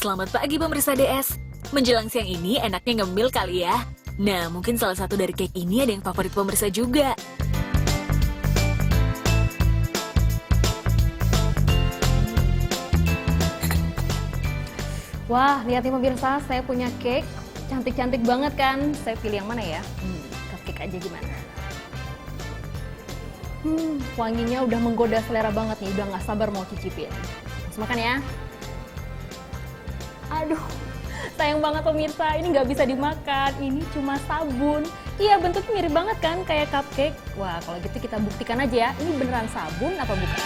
Selamat pagi pemirsa DS. Menjelang siang ini enaknya ngemil kali ya. Nah, mungkin salah satu dari cake ini ada yang favorit pemirsa juga. Wah, lihat nih pemirsa, saya punya cake. Cantik-cantik banget kan? Saya pilih yang mana ya? Cupcake aja gimana? Wanginya udah menggoda selera banget nih. Udah nggak sabar mau cicipin. Langsung makan ya. Aduh, sayang banget pemirsa. Ini nggak bisa dimakan. Ini cuma sabun. Iya, bentuknya mirip banget kan kayak cupcake. Wah, kalau gitu kita buktikan aja ya. Ini beneran sabun apa bukan?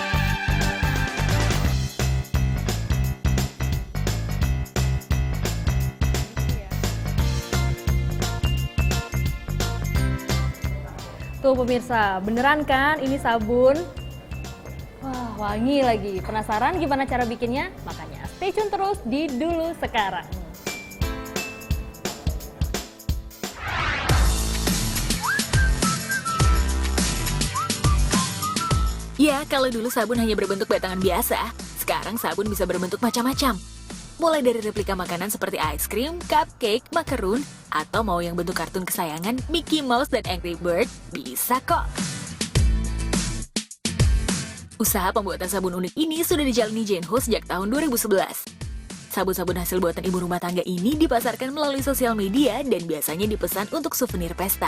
Tuh pemirsa, beneran kan ini sabun? Wah, wangi lagi. Penasaran gimana cara bikinnya? Makanya stay tune terus di Dulu Sekarang. Ya, kalau dulu sabun hanya berbentuk batangan biasa, sekarang sabun bisa berbentuk macam-macam. Mulai dari replika makanan seperti ice cream, cupcake, macaron, atau mau yang bentuk kartun kesayangan Mickey Mouse dan Angry Bird, bisa kok. Usaha pembuatan sabun unik ini sudah dijalani Jane Ho sejak tahun 2011. Sabun-sabun hasil buatan ibu rumah tangga ini dipasarkan melalui sosial media dan biasanya dipesan untuk souvenir pesta.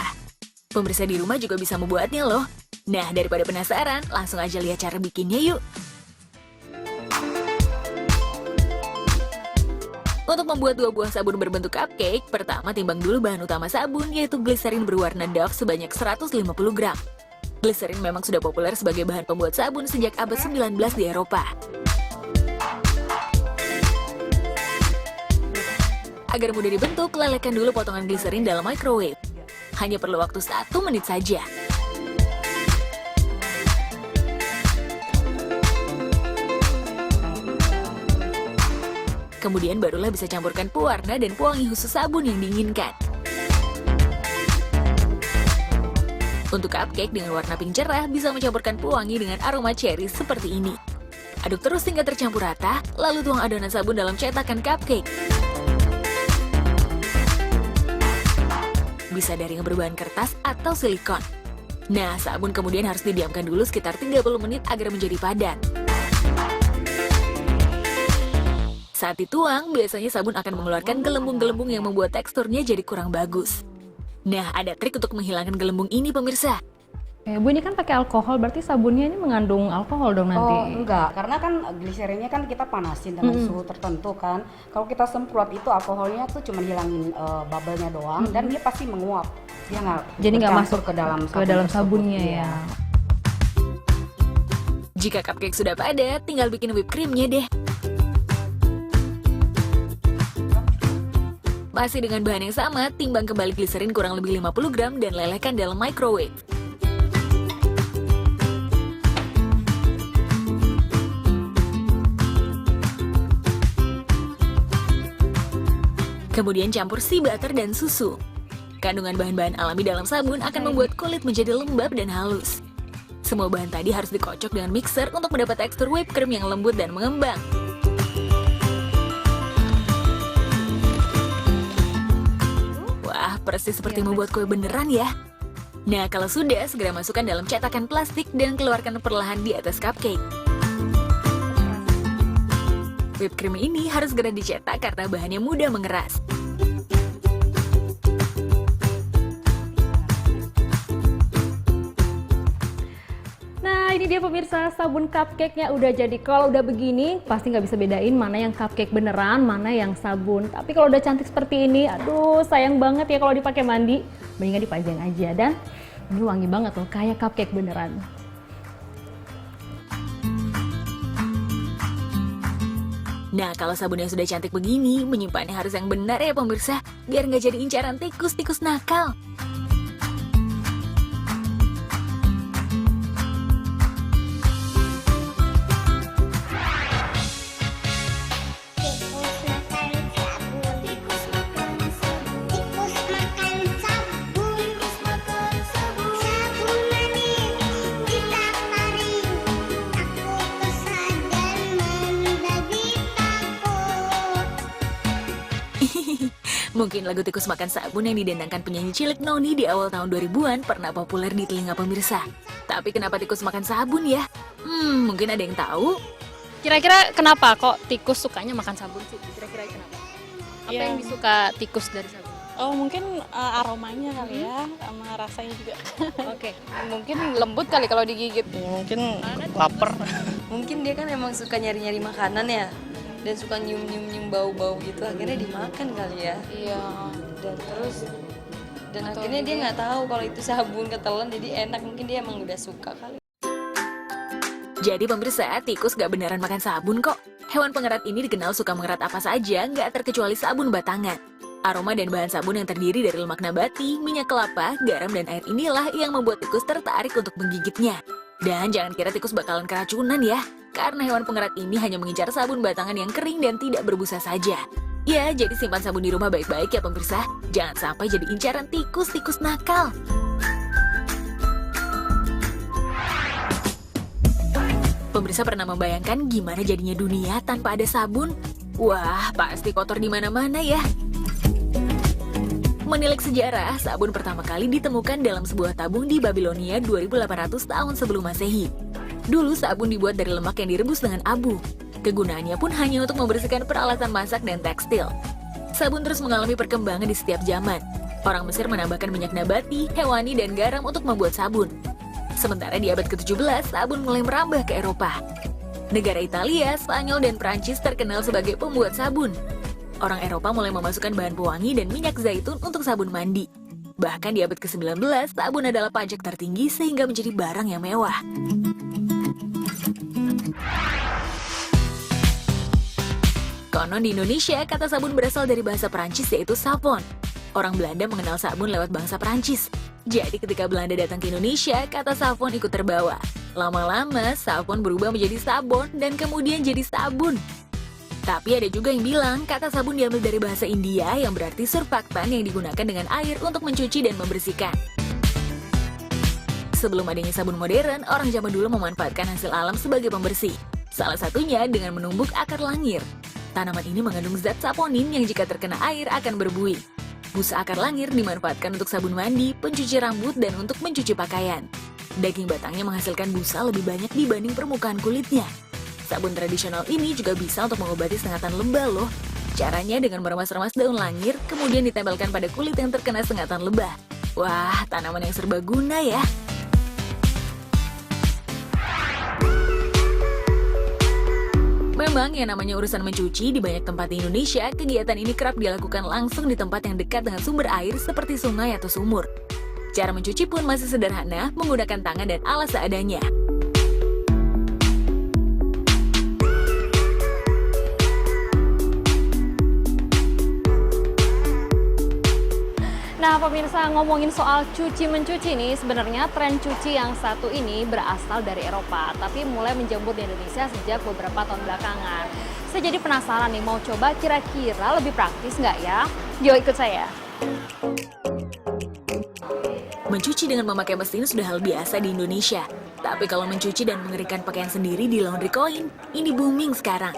Pemirsa di rumah juga bisa membuatnya loh. Nah, daripada penasaran, langsung aja lihat cara bikinnya yuk. Untuk membuat 2 buah sabun berbentuk cupcake, pertama timbang dulu bahan utama sabun, yaitu gliserin berwarna Dove sebanyak 150 gram. Gliserin memang sudah populer sebagai bahan pembuat sabun sejak abad 19 di Eropa. Agar mudah dibentuk, lelehkan dulu potongan gliserin dalam microwave. Hanya perlu waktu 1 menit saja. Kemudian barulah bisa campurkan pewarna dan pewangi khusus sabun yang diinginkan. Untuk cupcake dengan warna pink cerah bisa mencampurkan pewangi dengan aroma cherry seperti ini. Aduk terus hingga tercampur rata, lalu tuang adonan sabun dalam cetakan cupcake. Bisa dari yang berbahan kertas atau silikon. Nah, sabun kemudian harus didiamkan dulu sekitar 30 menit agar menjadi padat. Saat dituang, biasanya sabun akan mengeluarkan gelembung-gelembung yang membuat teksturnya jadi kurang bagus. Nah, ada trik untuk menghilangkan gelembung ini pemirsa. Bu, ini kan pakai alkohol, berarti sabunnya ini mengandung alkohol dong nanti? Oh enggak, karena kan gliserinnya kan kita panasin dengan suhu tertentu kan. Kalau kita semprot itu alkoholnya tuh cuma hilangin bubble-nya doang dan dia pasti menguap. Dia nggak Jadi nggak masuk ke dalam sabunnya ya. Jika cupcake sudah padat, tinggal bikin whipped cream-nya deh. Masih dengan bahan yang sama, timbang kembali gliserin kurang lebih 50 gram dan lelehkan dalam microwave. Kemudian campur sea butter dan susu. Kandungan bahan-bahan alami dalam sabun akan membuat kulit menjadi lembab dan halus. Semua bahan tadi harus dikocok dengan mixer untuk mendapat tekstur whipped cream yang lembut dan mengembang. Wah, persis seperti membuat kue beneran ya. Nah, kalau sudah, segera masukkan dalam cetakan plastik dan keluarkan perlahan di atas cupcake. Whipped cream ini harus segera dicetak karena bahannya mudah mengeras. Nah, ini dia pemirsa, sabun cupcake-nya udah jadi. Kalau udah begini, pasti nggak bisa bedain mana yang cupcake beneran, mana yang sabun. Tapi kalau udah cantik seperti ini, aduh sayang banget ya kalau dipakai mandi. Mendingan dipajang aja, dan ini wangi banget loh, kayak cupcake beneran. Nah, kalau sabunnya sudah cantik begini, menyimpannya harus yang benar ya pemirsa, biar nggak jadi incaran tikus-tikus nakal. Mungkin lagu tikus makan sabun yang didendangkan penyanyi cilik Noni di awal tahun 2000-an pernah populer di telinga pemirsa. Tapi kenapa tikus makan sabun ya? Mungkin ada yang tahu? Kira-kira kenapa kok tikus sukanya makan sabun sih? Kira-kira kenapa? Apa Iya. yang disuka tikus dari sabun? Oh mungkin aromanya kali ya, sama rasanya juga. Oke. Mungkin lembut kali kalau digigit. Ya, mungkin lapar. Mungkin dia kan emang suka nyari-nyari makanan ya, dan suka nyium-nyium bau-bau gitu, akhirnya dimakan kali ya. Iya. Dan akhirnya dia nggak tahu kalau itu sabun ketelan, jadi enak, mungkin dia emang udah suka kali. Jadi pemirsa, tikus gak beneran makan sabun kok. Hewan pengerat ini dikenal suka mengerat apa saja, gak terkecuali sabun batangan. Aroma dan bahan sabun yang terdiri dari lemak nabati, minyak kelapa, garam, dan air inilah yang membuat tikus tertarik untuk menggigitnya. Dan jangan kira tikus bakalan keracunan ya, karena hewan pengerat ini hanya mengincar sabun batangan yang kering dan tidak berbusa saja. Ya, jadi simpan sabun di rumah baik-baik ya pemirsa. Jangan sampai jadi incaran tikus-tikus nakal. Pemirsa pernah membayangkan gimana jadinya dunia tanpa ada sabun? Wah, pasti kotor di mana-mana ya. Menilik sejarah, sabun pertama kali ditemukan dalam sebuah tabung di Babilonia 2800 tahun sebelum Masehi. Dulu sabun dibuat dari lemak yang direbus dengan abu. Kegunaannya pun hanya untuk membersihkan peralatan masak dan tekstil. Sabun terus mengalami perkembangan di setiap zaman. Orang Mesir menambahkan minyak nabati, hewani, dan garam untuk membuat sabun. Sementara di abad ke-17, sabun mulai merambah ke Eropa. Negara Italia, Spanyol, dan Prancis terkenal sebagai pembuat sabun. Orang Eropa mulai memasukkan bahan pewangi dan minyak zaitun untuk sabun mandi. Bahkan di abad ke-19, sabun adalah pajak tertinggi sehingga menjadi barang yang mewah. Konon di Indonesia, kata sabun berasal dari bahasa Prancis yaitu savon. Orang Belanda mengenal sabun lewat bangsa Prancis. Jadi ketika Belanda datang ke Indonesia, kata savon ikut terbawa. Lama-lama, savon berubah menjadi sabon dan kemudian jadi sabun. Tapi ada juga yang bilang kata sabun diambil dari bahasa India yang berarti surfaktan yang digunakan dengan air untuk mencuci dan membersihkan. Sebelum adanya sabun modern, orang zaman dulu memanfaatkan hasil alam sebagai pembersih. Salah satunya dengan menumbuk akar langir. Tanaman ini mengandung zat saponin yang jika terkena air akan berbuih. Busa akar langir dimanfaatkan untuk sabun mandi, pencuci rambut, dan untuk mencuci pakaian. Daging batangnya menghasilkan busa lebih banyak dibanding permukaan kulitnya. Sabun tradisional ini juga bisa untuk mengobati sengatan lebah loh. Caranya dengan meremas-remas daun langir, kemudian ditempelkan pada kulit yang terkena sengatan lebah. Wah, tanaman yang serbaguna ya. Memang yang namanya urusan mencuci di banyak tempat di Indonesia, kegiatan ini kerap dilakukan langsung di tempat yang dekat dengan sumber air seperti sungai atau sumur. Cara mencuci pun masih sederhana, menggunakan tangan dan alas seadanya. Nah pemirsa, ngomongin soal cuci-mencuci nih, sebenarnya tren cuci yang satu ini berasal dari Eropa, tapi mulai menjamur di Indonesia sejak beberapa tahun belakangan. Saya jadi penasaran nih, mau coba kira-kira lebih praktis nggak ya? Yuk ikut saya. Mencuci dengan memakai mesin sudah hal biasa di Indonesia. Tapi kalau mencuci dan mengeringkan pakaian sendiri di Laundry Coin, ini booming sekarang.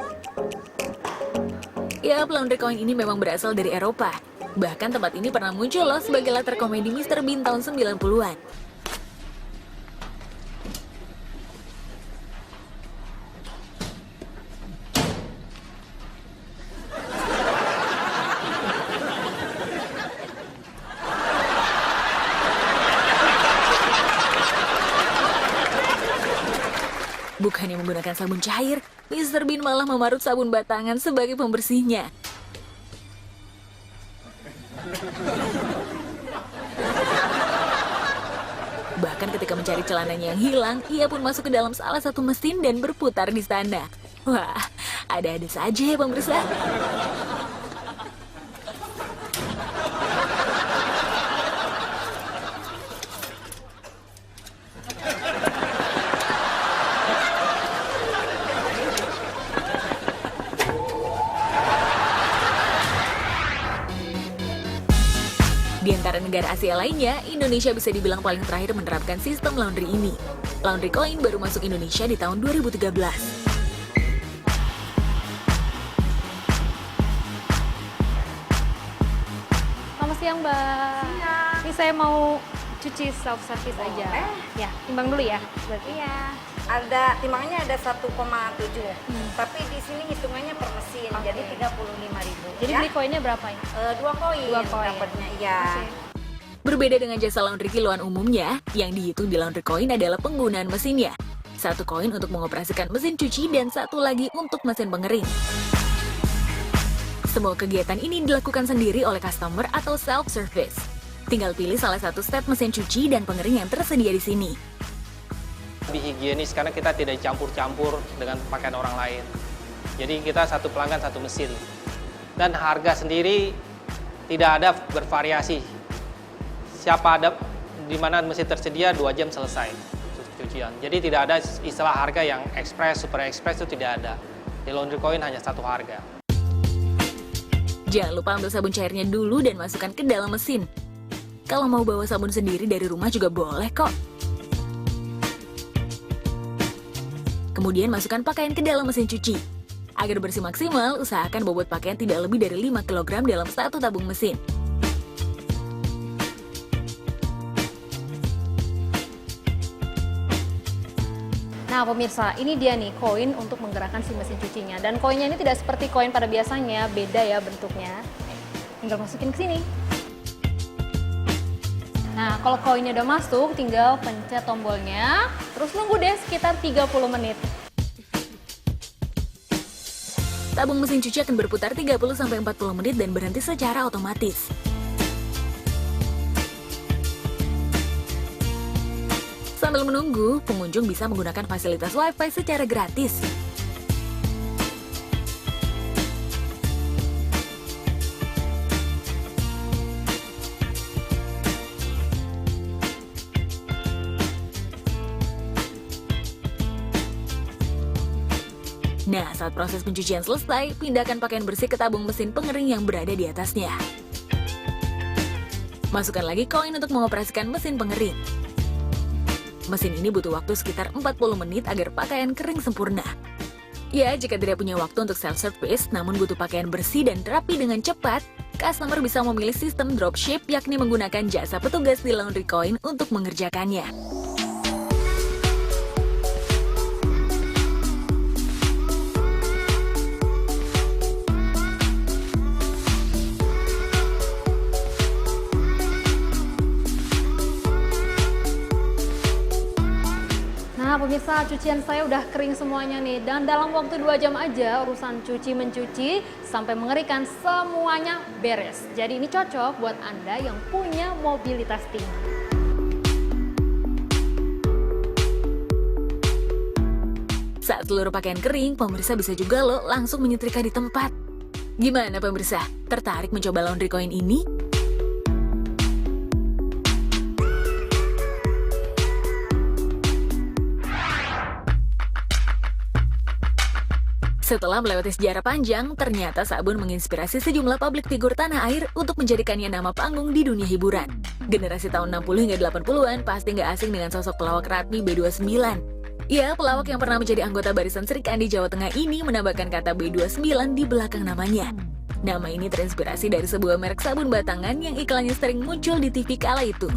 Ya, Laundry Coin ini memang berasal dari Eropa. Bahkan tempat ini pernah muncul loh sebagai latar komedi Mr. Bean tahun 90-an. Bukannya menggunakan sabun cair, Mr. Bean malah memarut sabun batangan sebagai pembersihnya. Bahkan ketika mencari celananya yang hilang, ia pun masuk ke dalam salah satu mesin dan berputar di sana. Wah, ada-ada saja ya pemirsa. Di antara negara Asia lainnya, Indonesia bisa dibilang paling terakhir menerapkan sistem laundry ini. Laundry Coin baru masuk Indonesia di tahun 2013. siang, Mbak. Ini saya mau cuci self service aja. Ya, timbang dulu ya. Berarti Iya, ada timbangannya ada 1,7. Tapi di sini hitungannya per mesin, jadi 35.000. jadi ya. beli koinnya berapa ini? 2 koin, Dua koin. dapatnya. Iya. Berbeda dengan jasa laundry kiloan umumnya, yang dihitung di Laundry Coin adalah penggunaan mesinnya. 1 koin untuk mengoperasikan mesin cuci dan 1 lagi untuk mesin pengering. Semua kegiatan ini dilakukan sendiri oleh customer atau self-service. Tinggal pilih salah satu step mesin cuci dan pengering yang tersedia di sini. Lebih higienis karena kita tidak campur-campur dengan pakaian orang lain. Jadi kita satu pelanggan satu mesin. Dan harga sendiri tidak ada bervariasi. Siapa ada di mana mesin tersedia 2 jam selesai cucian. Jadi tidak ada istilah harga yang ekspres, super ekspres itu tidak ada. Di Laundry Coin hanya 1 harga. Jangan lupa ambil sabun cairnya dulu dan masukkan ke dalam mesin. Kalau mau bawa sabun sendiri dari rumah juga boleh kok. Kemudian masukkan pakaian ke dalam mesin cuci. Agar bersih maksimal, usahakan bobot pakaian tidak lebih dari 5 kg dalam 1 tabung mesin. Nah pemirsa, ini dia nih koin untuk menggerakkan si mesin cucinya. Dan koinnya ini tidak seperti koin pada biasanya, beda ya bentuknya. Tinggal masukin ke sini. Nah, kalau koinnya udah masuk, tinggal pencet tombolnya, terus nunggu deh sekitar 30 menit. Tabung mesin cuci akan berputar 30-40 menit dan berhenti secara otomatis. Sambil menunggu, pengunjung bisa menggunakan fasilitas Wi-Fi secara gratis. Nah, saat proses pencucian selesai, pindahkan pakaian bersih ke tabung mesin pengering yang berada di atasnya. Masukkan lagi koin untuk mengoperasikan mesin pengering. Mesin ini butuh waktu sekitar 40 menit agar pakaian kering sempurna. Ya, jika tidak punya waktu untuk self-service, namun butuh pakaian bersih dan rapi dengan cepat, customer bisa memilih sistem dropship, yakni menggunakan jasa petugas di Laundry Coin untuk mengerjakannya. Nah pemirsa, cucian saya udah kering semuanya nih. Dan dalam waktu 2 jam aja urusan cuci-mencuci sampai mengerikan semuanya beres. Jadi ini cocok buat Anda yang punya mobilitas tinggi. Saat seluruh pakaian kering, pemirsa bisa juga loh langsung menyetrika di tempat. Gimana pemirsa? Tertarik mencoba Laundry Coin ini? Setelah melewati sejarah panjang, ternyata sabun menginspirasi sejumlah publik figur tanah air untuk menjadikannya nama panggung di dunia hiburan. Generasi tahun 60 hingga 80-an pasti nggak asing dengan sosok pelawak Radmi B29. Ya, pelawak yang pernah menjadi anggota barisan Sri Kandi Jawa Tengah ini menambahkan kata B29 di belakang namanya. Nama ini terinspirasi dari sebuah merek sabun batangan yang iklannya sering muncul di TV kala itu.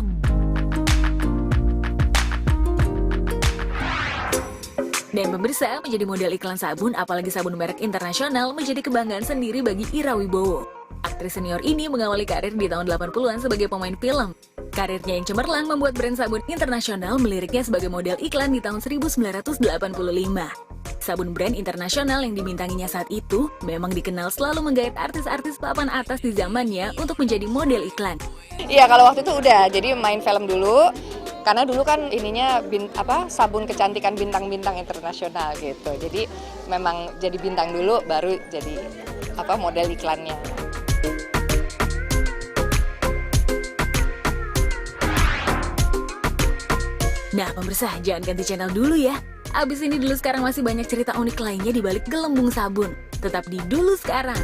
Dan pemirsa, menjadi model iklan sabun, apalagi sabun merek internasional, menjadi kebanggaan sendiri bagi Ira Wibowo. Aktris senior ini mengawali karir di tahun 80-an sebagai pemain film. Karirnya yang cemerlang membuat brand sabun internasional meliriknya sebagai model iklan di tahun 1985. Sabun brand internasional yang dibintanginya saat itu memang dikenal selalu menggait artis-artis papan atas di zamannya untuk menjadi model iklan. Iya, kalau waktu itu udah, jadi main film dulu. Karena dulu kan ininya sabun kecantikan bintang-bintang internasional gitu. Jadi memang jadi bintang dulu baru jadi model iklannya. Nah pemirsa, jangan ganti channel dulu ya. Abis ini Dulu Sekarang masih banyak cerita unik lainnya di balik gelembung sabun. Tetap di Dulu Sekarang.